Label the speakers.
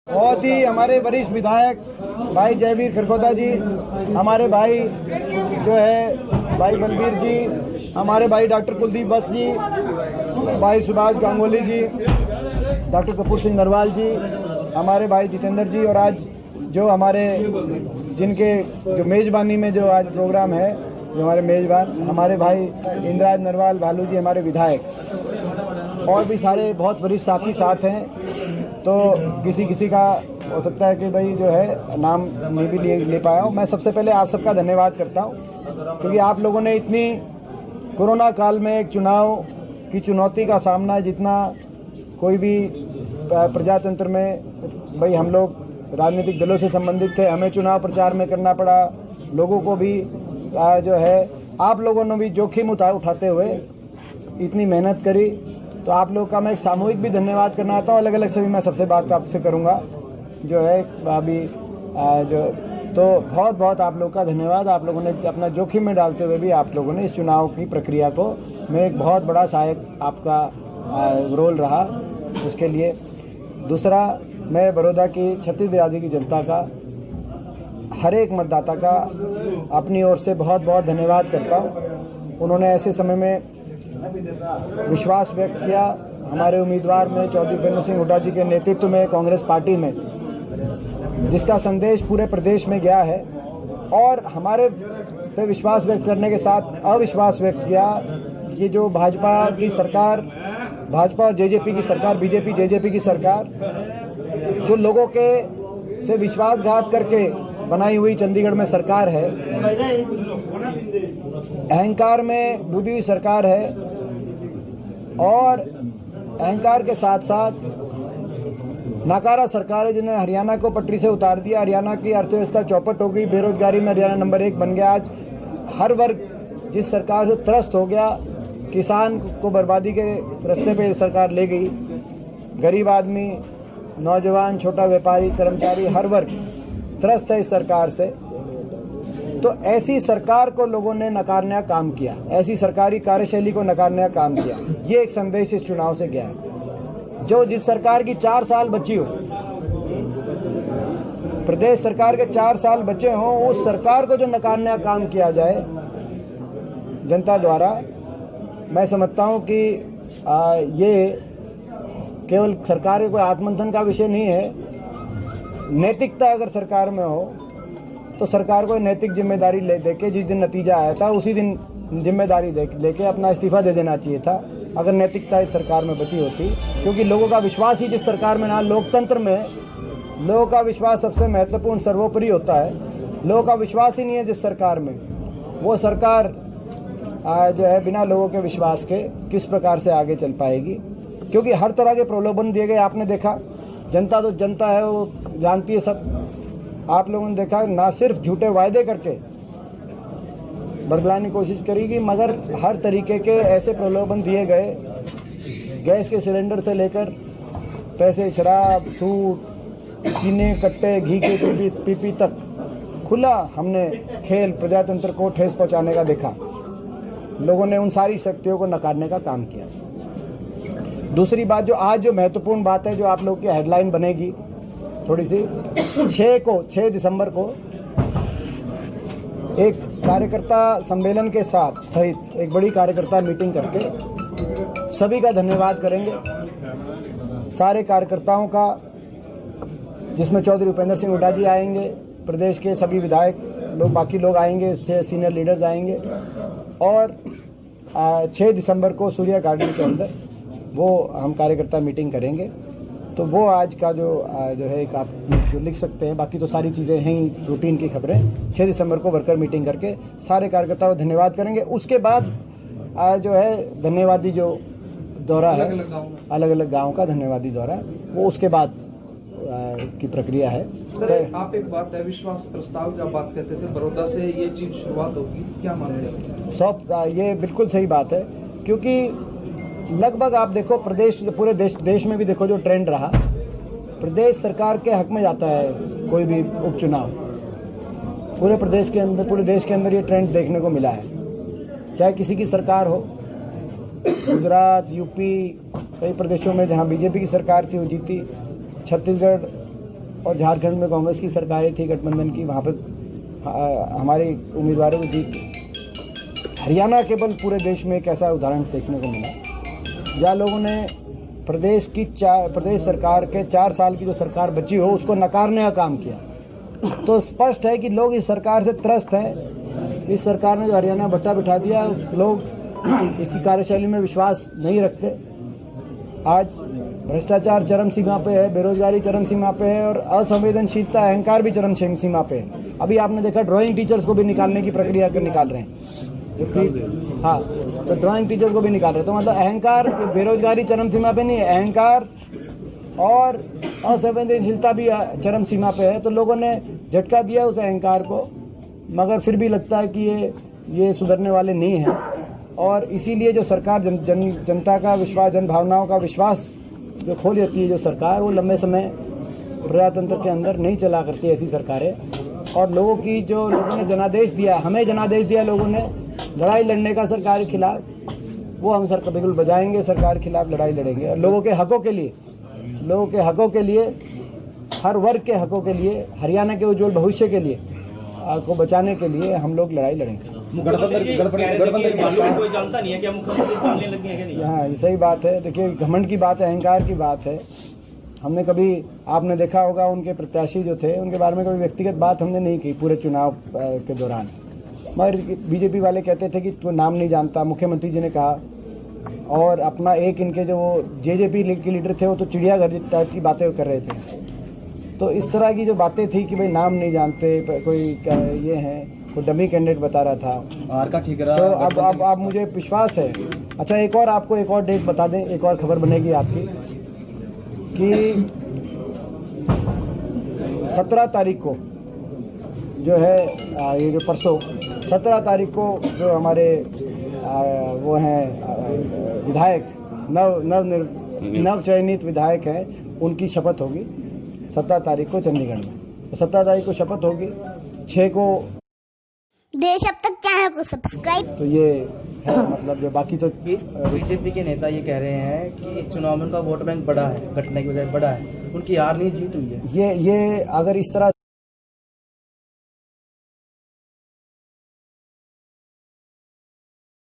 Speaker 1: बहुत ही हमारे वरिष्ठ विधायक भाई जयवीर खरखोदा जी, हमारे भाई जो है भाई बलबीर जी, हमारे भाई डॉक्टर कुलदीप बस जी, भाई सुभाष गांगुली जी, डॉक्टर कपूर सिंह नरवाल जी, हमारे भाई जितेंद्र जी, और आज जो हमारे जिनके जो मेज़बानी में जो आज प्रोग्राम है, जो हमारे मेज़बान हमारे भाई इंद्राज नरवाल भालू जी, हमारे विधायक, और भी सारे बहुत वरिष्ठ साथी साथ हैं। तो किसी का हो सकता है कि भाई जो है नाम नहीं भी ले पाया हूँ। मैं सबसे पहले आप सबका धन्यवाद करता हूँ, क्योंकि आप लोगों ने इतनी कोरोना काल में एक चुनाव की चुनौती का सामना, जितना कोई भी प्रजातंत्र में भाई हम लोग राजनीतिक दलों से संबंधित थे, हमें चुनाव प्रचार में करना पड़ा, लोगों को भी जो है आप लोगों ने भी जोखिम उठाते हुए इतनी मेहनत करी। तो आप लोग का मैं एक सामूहिक भी धन्यवाद करना चाहता हूँ। अलग अलग से भी मैं सबसे बात आपसे करूँगा जो है अभी जो, तो बहुत बहुत आप लोग का धन्यवाद। आप लोगों ने अपना जोखिम में डालते हुए भी आप लोगों ने इस चुनाव की प्रक्रिया को में एक बहुत बड़ा सहायक आपका रोल रहा, उसके लिए। दूसरा, मैं बड़ौदा की छत्तीस बिरादरी की जनता का, हर एक मतदाता का अपनी ओर से बहुत बहुत धन्यवाद करता हूँ। उन्होंने ऐसे समय में विश्वास व्यक्त किया हमारे उम्मीदवार में, चौधरी उपेंद्र सिंह हुड्डा जी के नेतृत्व में कांग्रेस पार्टी में, जिसका संदेश पूरे प्रदेश में गया है। और हमारे पे विश्वास व्यक्त करने के साथ अविश्वास व्यक्त किया कि जो भाजपा की सरकार, भाजपा और जेजेपी की सरकार, बीजेपी जेजेपी की सरकार, जो लोगों के से विश्वासघात करके बनाई हुई चंडीगढ़ में सरकार है, अहंकार में डूबी हुई सरकार है, और अहंकार के साथ साथ नाकारा सरकार है, जिन्हें हरियाणा को पटरी से उतार दिया। हरियाणा की अर्थव्यवस्था चौपट हो गई, बेरोजगारी में हरियाणा नंबर 1 बन गया। आज हर वर्ग जिस सरकार से त्रस्त हो गया, किसान को बर्बादी के रास्ते पे सरकार ले गई, गरीब आदमी, नौजवान, छोटा व्यापारी, कर्मचारी, हर वर्ग त्रस्त है इस सरकार से। तो ऐसी सरकार को लोगों ने नकारने का काम किया, ऐसी सरकारी कार्यशैली को नकारने का काम किया। ये एक संदेश इस चुनाव से गया है। जो जिस सरकार की 4 साल बची हो, प्रदेश सरकार के 4 साल बचे हों, उस सरकार को जो नकारने का काम किया जाए जनता द्वारा, मैं समझता हूं कि ये केवल सरकार के कोई आत्ममंथन का विषय नहीं है। नैतिकता अगर सरकार में हो तो सरकार को नैतिक जिम्मेदारी देके, जिस दिन नतीजा आया था उसी दिन जिम्मेदारी लेके अपना इस्तीफा दे देना चाहिए था, अगर नैतिकता इस सरकार में बची होती। क्योंकि लोगों का विश्वास ही जिस सरकार में ना, लोकतंत्र में लोगों का विश्वास सबसे महत्वपूर्ण, सर्वोपरि होता है। लोगों का विश्वास ही नहीं है जिस सरकार में, वो सरकार जो है बिना लोगों के विश्वास के किस प्रकार से आगे चल पाएगी। क्योंकि हर तरह के प्रलोभन दिए गए, आपने देखा। जनता तो जनता है, वो जानती है सब। आप लोगों ने देखा, ना सिर्फ झूठे वायदे करके बरगलाने की कोशिश करेगी, मगर हर तरीके के ऐसे प्रलोभन दिए गए, गैस के सिलेंडर से लेकर पैसे, शराब, सूट, चीनी कट्टे, घी के पीपी तक खुला हमने खेल प्रजातंत्र को ठेस पहुंचाने का देखा। लोगों ने उन सारी शक्तियों को नकारने का काम किया। दूसरी बात, जो आज जो महत्वपूर्ण बात है, जो आप लोग की हेडलाइन बनेगी थोड़ी सी, 6 दिसंबर को एक कार्यकर्ता सम्मेलन के साथ सहित एक बड़ी कार्यकर्ता मीटिंग करके सभी का धन्यवाद करेंगे। सारे कार्यकर्ताओं का, जिसमें चौधरी उपेंद्र सिंह हुड्डा जी आएंगे, प्रदेश के सभी विधायक लोग, बाकी लोग आएंगे, सीनियर लीडर्स आएंगे, और 6 दिसंबर को सूर्या गार्डन के अंदर वो हम कार्यकर्ता मीटिंग करेंगे। तो वो आज का जो है एक आप जो लिख सकते हैं, बाकी तो सारी चीज़ें हैं रूटीन की खबरें। 6 दिसंबर को वर्कर मीटिंग करके सारे कार्यकर्ताओं को धन्यवाद करेंगे। उसके बाद जो है धन्यवादी जो दौरा है, अलग अलग गाँव का धन्यवादी दौरा, वो उसके बाद की प्रक्रिया है।
Speaker 2: तो आप एक बात अविश्वास प्रस्ताव की बात करते थे, बड़ौदा से ये चीज शुरुआत होगी, क्या मानते हैं?
Speaker 1: ये बिल्कुल सही बात है, क्योंकि लगभग आप देखो प्रदेश, पूरे देश में भी देखो जो ट्रेंड रहा, प्रदेश सरकार के हक में जाता है कोई भी उपचुनाव। पूरे प्रदेश के अंदर, पूरे देश के अंदर ये ट्रेंड देखने को मिला है। चाहे किसी की सरकार हो, गुजरात, यूपी, कई प्रदेशों में जहां बीजेपी की सरकार थी वो जीती, छत्तीसगढ़ और झारखंड में कांग्रेस की सरकारें थी गठबंधन की, वहाँ पे हमारे उम्मीदवारों की जीत। हरियाणा केवल पूरे देश में एक ऐसा उदाहरण देखने को मिला जहाँ लोगों ने प्रदेश सरकार के 4 साल की जो सरकार बची हो उसको नकारने का काम किया। तो स्पष्ट है कि लोग इस सरकार से त्रस्त हैं। इस सरकार ने जो हरियाणा भट्टा बिठा दिया, लोग इसकी कार्यशैली में विश्वास नहीं रखते। आज भ्रष्टाचार चरम सीमा पे है, बेरोजगारी चरम सीमा पे है और असंवेदनशीलता, अहंकार भी चरम सीमा पे है। अभी आपने देखा ड्राइंग टीचर्स को भी निकालने की प्रक्रिया निकाल रहे हैं, हाँ, तो ड्राइंग टीचर्स को भी निकाल रहे हैं। तो मतलब अहंकार, बेरोजगारी चरम सीमा पे नहीं है, अहंकार और असंवेदनशीलता भी चरम सीमा पे है। तो लोगों ने झटका दिया उस अहंकार को, मगर फिर भी लगता है कि ये सुधरने वाले नहीं हैं। और इसीलिए जो सरकार जनता का विश्वास, जन भावनाओं का विश्वास जो खो देती है जो सरकार, वो लंबे समय प्रजातंत्र के अंदर नहीं चला करती ऐसी सरकारें। और लोगों ने जनादेश दिया, हमें जनादेश दिया लोगों ने लड़ाई लड़ने का सरकार के खिलाफ, वो हम बिल्कुल बजाएंगे, सरकार के खिलाफ लड़ाई लड़ेंगे। और लोगों के हकों के लिए, हर वर्ग के हकों के लिए, हरियाणा के उज्जवल भविष्य के लिए को बचाने के लिए हम लोग लड़ाई लड़ेंगे।
Speaker 3: कोई जानता नहीं है कि मुख्यमंत्री जानने लगे हैं कि नहीं।
Speaker 1: हाँ, ये सही बात है। देखिए, घमंड की बात है, अहंकार की बात है। हमने कभी, आपने देखा होगा, उनके प्रत्याशी जो थे उनके बारे में कभी व्यक्तिगत बात हमने नहीं की पूरे चुनाव के दौरान। मगर बीजेपी वाले कहते थे कि तू नाम नहीं जानता, मुख्यमंत्री जी ने कहा। और अपना एक इनके जो जेजेपी के लीडर थे वो तो चिड़ियाघर टाइप की बातें कर रहे थे। तो इस तरह की जो बातें थी कि भाई नाम नहीं जानते, कोई ये हैं, कोई डमी कैंडिडेट बता रहा था।
Speaker 3: आर का ठीक रहा।
Speaker 1: तो अब मुझे विश्वास है। अच्छा, एक और डेट बता दें, एक और खबर बनेगी आपकी कि 17 तारीख को जो है, ये जो परसों 17 तारीख को जो हमारे वो हैं विधायक, नव चयनित विधायक हैं, उनकी शपथ होगी 17 तारीख को चंडीगढ़ में। तो 17 तारीख को शपथ होगी, 6 को
Speaker 4: देश अब तक चैनल को सब्सक्राइब।
Speaker 1: तो ये है, मतलब जो बाकी तो
Speaker 3: बीजेपी के नेता ये कह रहे हैं कि इस चुनाव में उनका वोट बैंक बड़ा है, घटने की वजह बड़ा है, उनकी हार नहीं जीत हुई है।
Speaker 1: ये अगर इस तरह